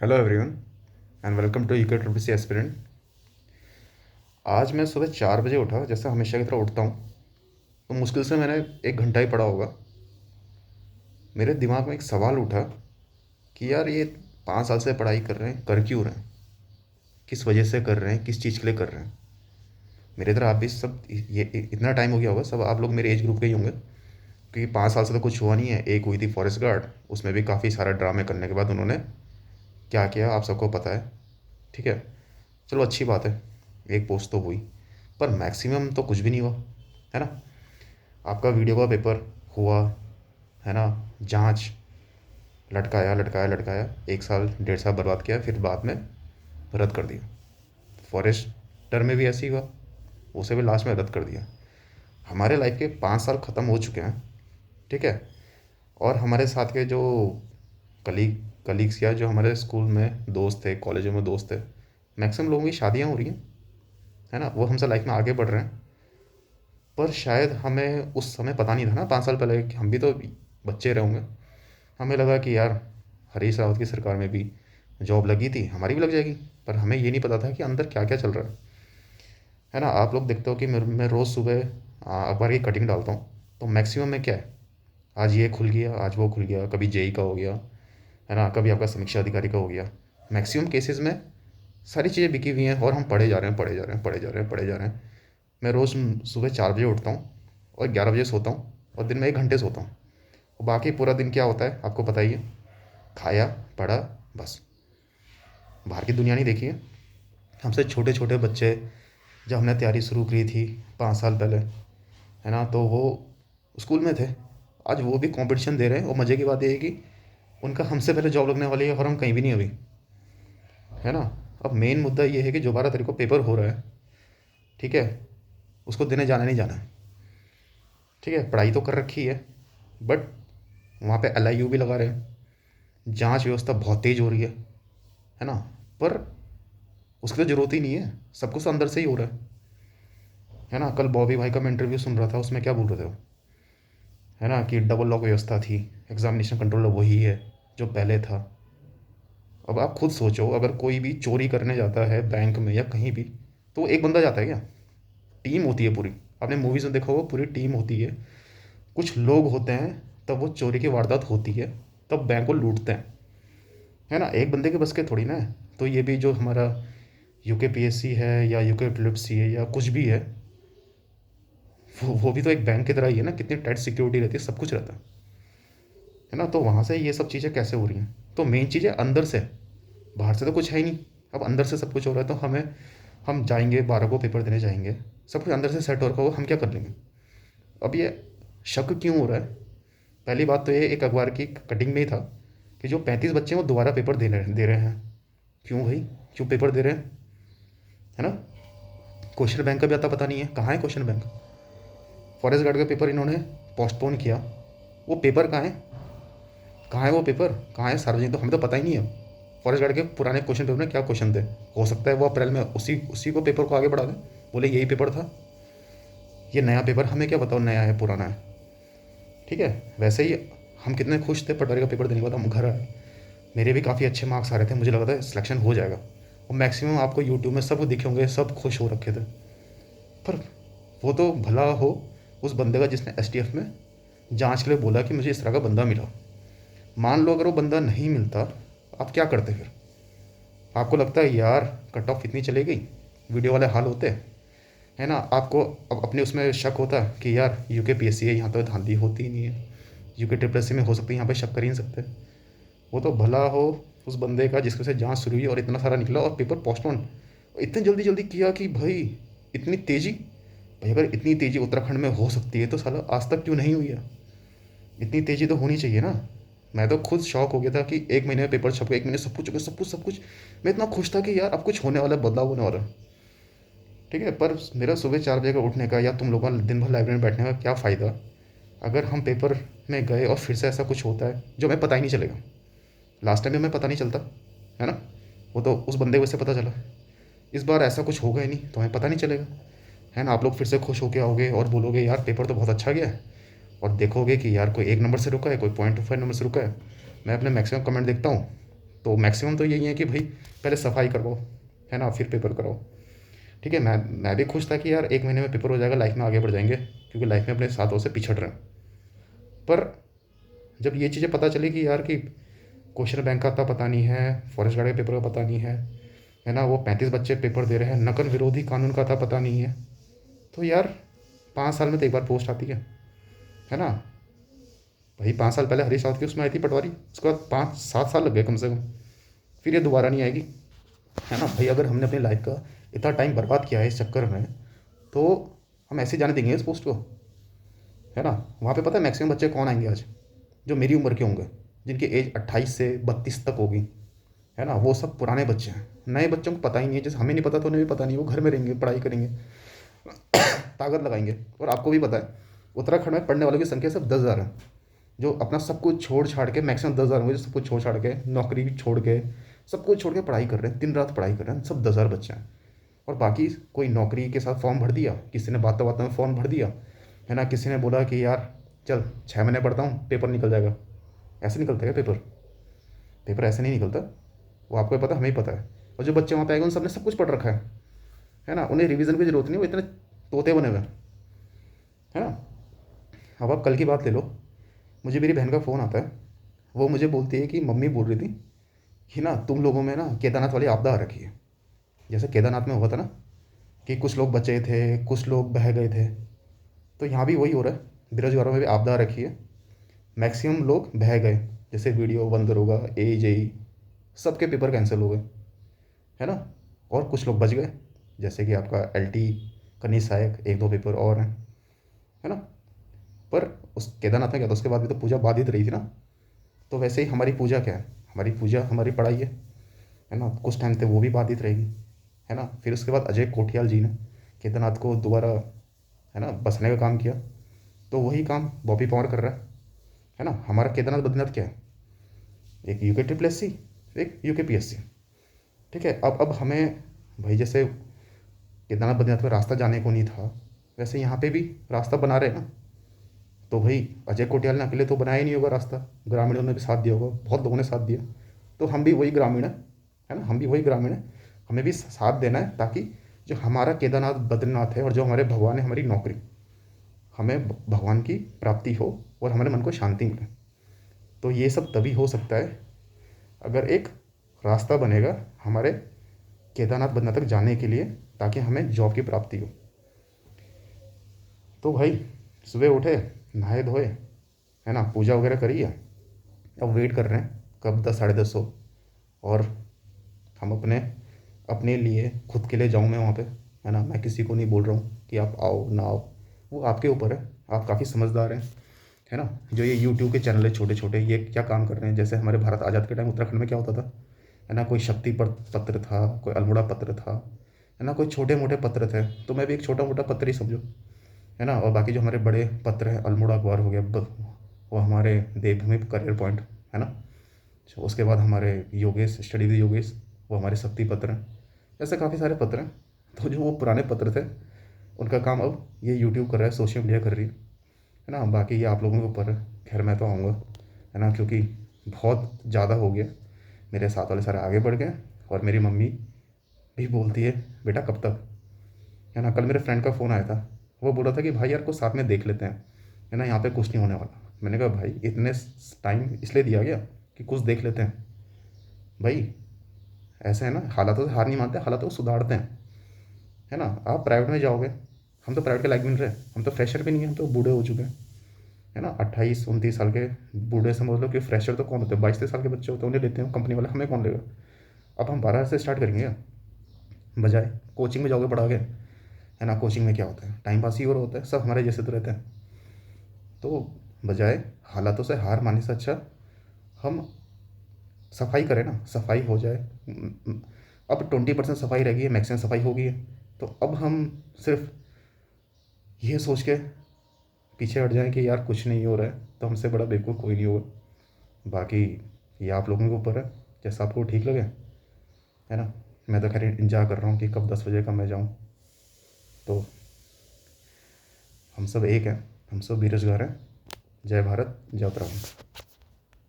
Hello everyone and welcome to UK triple C aspirant. आज मैं सुबह 4 बजे उठा, जैसे हमेशा की तरह उठता हूँ। तो मुश्किल से मैंने 1 घंटा ही पढ़ा होगा। मेरे दिमाग में एक सवाल उठा कि यार ये 5 साल से पढ़ाई कर रहे हैं, कर क्यों रहे हैं, किस वजह से कर रहे हैं, किस चीज़ के लिए कर रहे हैं। मेरे तरह आप भी सब ये इतना टाइम हो गया होगा, सब आप लोग मेरे एज ग्रुप के ही होंगे, क्योंकि 5 साल से तो कुछ हुआ नहीं है। एक हुई थी फॉरेस्ट गार्ड, उसमें भी काफ़ी सारा ड्रामे करने के बाद उन्होंने क्या किया आप सबको पता है। ठीक है, चलो अच्छी बात है, एक पोस्ट तो हुई, पर मैक्सिमम तो कुछ भी नहीं हुआ, है ना। आपका वीडियो का पेपर हुआ, है ना, जांच, लटकाया लटकाया लटकाया, 1 साल 1.5 साल बर्बाद किया, फिर बाद में रद्द कर दिया। फॉरेस्टर में भी ऐसे ही हुआ, उसे भी लास्ट में रद्द कर दिया। हमारे लाइफ के 5 साल ख़त्म हो चुके हैं। ठीक है, और हमारे साथ के जो कलीग्स या जो हमारे स्कूल में दोस्त थे, कॉलेजों में दोस्त थे, मैक्सिमम लोगों की शादियाँ हो रही हैं, है ना, वो हमसे लाइफ में आगे बढ़ रहे हैं। पर शायद हमें उस समय पता नहीं था ना, 5 साल पहले, कि हम भी तो बच्चे रहे होंगे। हमें लगा कि यार हरीश रावत की सरकार में भी जॉब लगी थी, हमारी भी लग जाएगी। पर हमें ये नहीं पता था कि अंदर क्या क्या चल रहा है ना। आप लोग देखते हो कि मैं रोज़ सुबह अखबार की कटिंग डालता हूँ, तो मैक्सिमम में क्या है, आज ये खुल गया, आज वो खुल गया, कभी जेई का हो गया, है ना, कभी आपका समीक्षा अधिकारी का हो गया। मैक्सिमम केसेस में सारी चीज़ें बिकी हुई हैं और हम पढ़े जा रहे हैं, पढ़े जा रहे हैं, पढ़े जा रहे हैं, पढ़े जा रहे हैं। मैं रोज़ सुबह 4 बजे उठता हूँ और 11 बजे सोता हूँ, और दिन में 1 घंटे सोता हूँ। और बाकी पूरा दिन क्या होता है आपको पता ही है, खाया, पढ़ा, बस। बाहर की दुनिया नहीं देखी है। हमसे छोटे छोटे बच्चे, जब हमने तैयारी शुरू की थी 5 साल पहले, है ना, तो वो स्कूल में थे। आज वो भी कंपटीशन दे रहे हैं, और मज़े की बात ये है कि उनका हमसे पहले जॉब लगने वाली है और हम कहीं भी नहीं अभी, है ना। अब मेन मुद्दा ये है कि जो 12 तारीख को पेपर हो रहा है, ठीक है, उसको देने जाना नहीं जाना है। ठीक है, पढ़ाई तो कर रखी है, बट वहाँ पे एल भी लगा रहे हैं। जांच व्यवस्था बहुत तेज़ हो रही है ना। पर उसकी तो ज़रूरत ही नहीं है, सब कुछ तो अंदर से ही हो रहा है ना। कल बॉबी भाई का मैं इंटरव्यू सुन रहा था, उसमें क्या बोल रहे थे वो, है ना, कि डबल लॉक व्यवस्था थी, एग्जामिनेशन कंट्रोलर वही है जो पहले था। अब आप खुद सोचो, अगर कोई भी चोरी करने जाता है बैंक में या कहीं भी, तो वो एक बंदा जाता है क्या, टीम होती है पूरी। आपने मूवीज़ में देखा होगा, पूरी टीम होती है, कुछ लोग होते हैं, तब वो चोरी की वारदात होती है, तब बैंक को लूटते हैं, है ना। एक बंदे के बस के थोड़ी ना है। तो ये भी जो हमारा यूके पीएससी है या यूके ट्रिप्सी है या कुछ भी है, वो भी तो एक बैंक की तरह ही है ना, कितनी टाइट सिक्योरिटी रहती है, सब कुछ रहता है ना। तो वहाँ से ये सब चीज़ें कैसे हो रही हैं, तो मेन चीज़ है अंदर से, बाहर से तो कुछ है ही नहीं। अब अंदर से सब कुछ हो रहा है, तो हम जाएंगे 12 को पेपर देने जाएंगे, सब कुछ अंदर से सेट हो रखा होगा, हम क्या कर लेंगे। अब ये शक क्यों हो रहा है, पहली बात तो ये एक अखबार की कटिंग में ही था कि जो 35 बच्चे हैं वो दोबारा पेपर दे रहे हैं। क्यों भाई, क्यों पेपर दे रहे हैं, है ना। क्वेश्चन बैंक का भी आता पता नहीं है, कहाँ है क्वेश्चन बैंक। फॉरेस्ट गार्ड का पेपर इन्होंने पोस्टपोन किया, वो पेपर कहाँ है, कहाँ है वो पेपर, कहाँ है सार्वजनिक, तो हमें तो पता ही नहीं है। फॉरेस्ट गार्ड के पुराने क्वेश्चन पेपर में क्या क्वेश्चन थे, हो सकता है वो अप्रैल में उसी उसी को पेपर को आगे बढ़ा दें, बोले यही पेपर था। ये नया पेपर, हमें क्या बताओ नया है पुराना है। ठीक है, वैसे ही हम कितने खुश थे पटवारी का पेपर देने के बाद हम घर आए, मेरे भी काफ़ी अच्छे मार्क्स आ रहे थे, मुझे लगा था सिलेक्शन हो जाएगा। और मैक्सिमम आपको यूट्यूब में सब दिखे होंगे, सब खुश हो रखे थे। पर वो तो भला हो उस बंदे का जिसने एसटीएफ में जांच के लिए बोला कि मुझे इस तरह का बंदा मिला। मान लो अगर वो बंदा नहीं मिलता, आप क्या करते फिर। आपको लगता है यार कट ऑफ इतनी चली गई, वीडियो वाले हाल होते, है ना। आपको अब अपने उसमें शक होता कि यार यूके पीएससी है, यहाँ तो धांधली होती ही नहीं है, यूके ट्रिपल एस में हो सकती है, यहाँ पे शक कर ही नहीं सकते। वो तो भला हो उस बंदे का जिसके से जांच शुरू हुई और इतना सारा निकला और पेपर पोस्टपोन इतने जल्दी जल्दी किया कि भाई इतनी तेज़ी। भाई अगर इतनी तेज़ी उत्तराखंड में हो सकती है तो साला आज तक क्यों नहीं हुई है। इतनी तेज़ी तो होनी चाहिए ना। मैं तो खुद शॉक हो गया था कि 1 महीने में पेपर छप गए, 1 महीने सब कुछ हो गया, सब कुछ सब कुछ। मैं इतना खुश था कि यार अब कुछ होने वाला है, बदलाव होने वाला है। ठीक है, पर मेरा सुबह 4 बजे का उठने का या तुम लोगों का दिन भर लाइब्रेरी में बैठने का क्या फ़ायदा, अगर हम पेपर में गए और फिर से ऐसा कुछ होता है जो हमें पता ही नहीं चलेगा। लास्ट टाइम भी हमें पता नहीं चलता, है ना, वो तो उस बंदे को से पता चला। इस बार ऐसा कुछ होगा ही नहीं तो हमें पता नहीं चलेगा, है ना। आप लोग फिर से खुश होके आओगे और बोलोगे यार पेपर तो बहुत अच्छा गया है, और देखोगे कि यार कोई 1 नंबर से रुका है, कोई 0.25 नंबर से रुका है। मैं अपने मैक्सिमम कमेंट देखता हूँ, तो मैक्सिमम तो यही है कि भाई पहले सफाई करवाओ, है ना, फिर पेपर कराओ। ठीक है, मैं भी खुश था कि यार 1 महीने में पेपर हो जाएगा, लाइफ में आगे बढ़ जाएंगे, क्योंकि लाइफ में अपने साथों से पिछड़ रहे हैं। पर जब ये चीज़ें पता चली कि यार कि क्वेश्चन बैंक का आता पता नहीं है, फॉरेस्ट गार्ड के पेपर का पता नहीं है ना, वो 35 बच्चे पेपर दे रहे हैं, नकल विरोधी कानून का आता पता नहीं है, तो यार 5 साल में तो एक बार पोस्ट आती है ना। भाई 5 साल पहले हरीश रावत की उसमें आई थी पटवारी, उसके बाद 5-7 साल लग गए कम से कम, फिर ये दोबारा नहीं आएगी, है ना। भाई अगर हमने अपनी लाइफ का इतना टाइम बर्बाद किया है इस चक्कर में, तो हम ऐसे जाने देंगे इस पोस्ट को, है ना। वहाँ पे पता है मैक्सिमम बच्चे कौन आएंगे आज, जो मेरी उम्र के होंगे, जिनकी एज 28 से 32 तक होगी, है ना। वो सब पुराने बच्चे हैं, नए बच्चों को पता ही नहीं है, जैसे हमें नहीं पता तो उन्हें भी पता नहीं, वो घर में रहेंगे, पढ़ाई करेंगे, ताकत लगाएंगे। और आपको भी पता है उत्तराखंड में पढ़ने वालों की संख्या सिर्फ 10,000 है, जो अपना सब कुछ छोड़ छाड़ के, मैक्सिमम 10,000 होंगे जो सब कुछ छोड़ छाड़ के, नौकरी भी छोड़ के, सब कुछ छोड़ के पढ़ाई कर रहे हैं, दिन रात पढ़ाई कर रहे हैं, सब 10,000 बच्चे हैं। और बाकी कोई नौकरी के साथ फॉर्म भर दिया, किसी ने बातों बातों में फॉर्म भर दिया, है ना, किसी ने बोला कि यार चल 6 महीने पढ़ता हूँ, पेपर निकल जाएगा। ऐसे निकलता है क्या पेपर? पेपर ऐसे नहीं निकलता, वो आपको भी पता, हमें ही पता है। और जो बच्चे वहाँ पे आएंगे उन सब ने सब कुछ पढ़ रखा है ना, उन्हें रिवीजन की जरूरत नहीं, वो इतने तोते बने हुए हैं, है ना। अब आप कल की बात ले लो, मुझे मेरी बहन का फ़ोन आता है, वो मुझे बोलती है कि मम्मी बोल रही थी कि ना तुम लोगों में ना केदारनाथ वाली आपदा आ रखी है। जैसे केदारनाथ में हुआ था ना कि कुछ लोग बचे थे, कुछ लोग बह गए थे, तो यहाँ भी वही हो रहा है, बेरोजगारों में भी आपदा आ रखी है, मैक्सिमम लोग बह गए। जैसे वीडियो बंद होगा, AJE सबके पेपर कैंसिल हो गए, है ना। और कुछ लोग बच गए, जैसे कि आपका LT कनीज सहायक, 1-2 पेपर और हैं, है ना। पर उस केदारनाथ में क्या था, उसके बाद भी तो पूजा बाधित रही थी ना। तो वैसे ही हमारी पूजा क्या है, हमारी पूजा हमारी पढ़ाई है ना, कुछ टाइम तक वो भी बाधित रहेगी, है ना। फिर उसके बाद अजय कोठियाल जी ने केदारनाथ को दोबारा, है ना, बसने का काम किया, तो वही काम बॉबी पॉवर कर रहा है ना। हमारा केदारनाथ बद्रीनाथ क्या है, एक UKSSC, एक UKPSC। ठीक है, अब हमें भाई जैसे केदारनाथ बद्रीनाथ में रास्ता जाने को नहीं था, वैसे यहाँ पे भी रास्ता बना रहे हैं ना। तो भाई अजय कोटियाल ने अकेले तो बनाया ही नहीं होगा रास्ता, ग्रामीणों ने भी साथ दिया होगा, बहुत लोगों ने साथ दिया। तो हम भी वही ग्रामीण है ना, हम भी वही ग्रामीण है, हमें भी साथ देना है, ताकि जो हमारा केदारनाथ बद्रीनाथ है और जो हमारे भगवान है, हमारी नौकरी, हमें भगवान की प्राप्ति हो और हमारे मन को शांति मिले। तो ये सब तभी हो सकता है अगर एक रास्ता बनेगा हमारे केदारनाथ बद्रीनाथ तक जाने के लिए, ताकि हमें जॉब की प्राप्ति हो। तो भाई सुबह उठे, नहाए धोए, है ना, पूजा वगैरह करी है, अब वेट कर रहे हैं कब 10-10:30 हो, और हम अपने अपने लिए खुद के लिए जाऊँ मैं वहाँ पे, है ना। मैं किसी को नहीं बोल रहा हूँ कि आप आओ ना आओ, वो आपके ऊपर है, आप काफ़ी समझदार हैं, है ना। जो ये यूट्यूब के चैनल है छोटे छोटे, ये क्या काम कर रहे हैं, जैसे हमारे भारत आज़ाद के टाइम उत्तराखंड में क्या होता था, है ना, कोई शक्ति पत्र था, कोई अल्मोड़ा पत्र था, है ना, कोई छोटे मोटे पत्र थे, तो मैं भी एक छोटा मोटा पत्र ही समझो, है ना। और बाकी जो हमारे बड़े पत्र हैं, अल्मोड़ा अखबार हो गया, वो हमारे देवभूमि करियर पॉइंट, है ना। उसके बाद हमारे योगेश, स्टडी विद योगेश, वो हमारे शक्ति पत्र हैं। ऐसे काफ़ी सारे पत्र हैं। तो जो वो पुराने पत्र थे, उनका काम अब ये यूट्यूब कर रहा है, सोशल मीडिया कर रही है ना। बाकी ये आप लोगों के ऊपर है, खैर मैं तो आऊँगा, है ना, क्योंकि बहुत ज़्यादा हो गया, मेरे साथ वाले सारे आगे बढ़ गए, और मेरी मम्मी भी बोलती है बेटा कब तक, है ना। कल मेरे फ्रेंड का फ़ोन आया था, वो बोल रहा था कि भाई यार कुछ साथ में देख लेते हैं, है ना, यहाँ पे कुछ नहीं होने वाला। मैंने कहा भाई इतने टाइम इसलिए दिया गया कि कुछ देख लेते हैं। भाई ऐसे है ना, हालातों से हार नहीं मानते, हालातों को सुधारते हैं, है ना। आप प्राइवेट में जाओगे, हम तो प्राइवेट के लायक भी नहीं रहे, हम तो फ्रेशर भी नहीं है, हम तो बूढ़े हो चुके हैं, है ना। 28-29 साल के बूढ़े समझ लो, कि फ्रेशर तो कौन होते हैं, 22-23 साल के बच्चे होते हैं, उन्हें लेते हैं कंपनी वाले, हमें कौन लेगा। अब हम 12 से स्टार्ट करेंगे, बजाय कोचिंग में जाओगे पढ़ाओगे, है ना। कोचिंग में क्या होता है, टाइम पास ही और होता है, सब हमारे जैसे तो रहते हैं। तो बजाय हालातों से हार मानने से अच्छा हम सफाई करें ना, सफाई हो जाए। अब 20% सफाई रह गई है, मैक्सिमम सफाई हो गई है, तो अब हम सिर्फ ये सोच के पीछे हट जाएं कि यार कुछ नहीं हो रहा है, तो हमसे बड़ा बेवकूफ़ कोई नहीं होगा। बाकी ये आप लोगों के ऊपर है, जैसा आपको ठीक लगे, है ना। मैं तो खैर इंतजार कर रहा हूँ कि कब 10 बजे का मैं जाऊँ। तो हम सब एक हैं, हम सब बेरोजगार हैं। जय भारत, जय उत्तराखंड।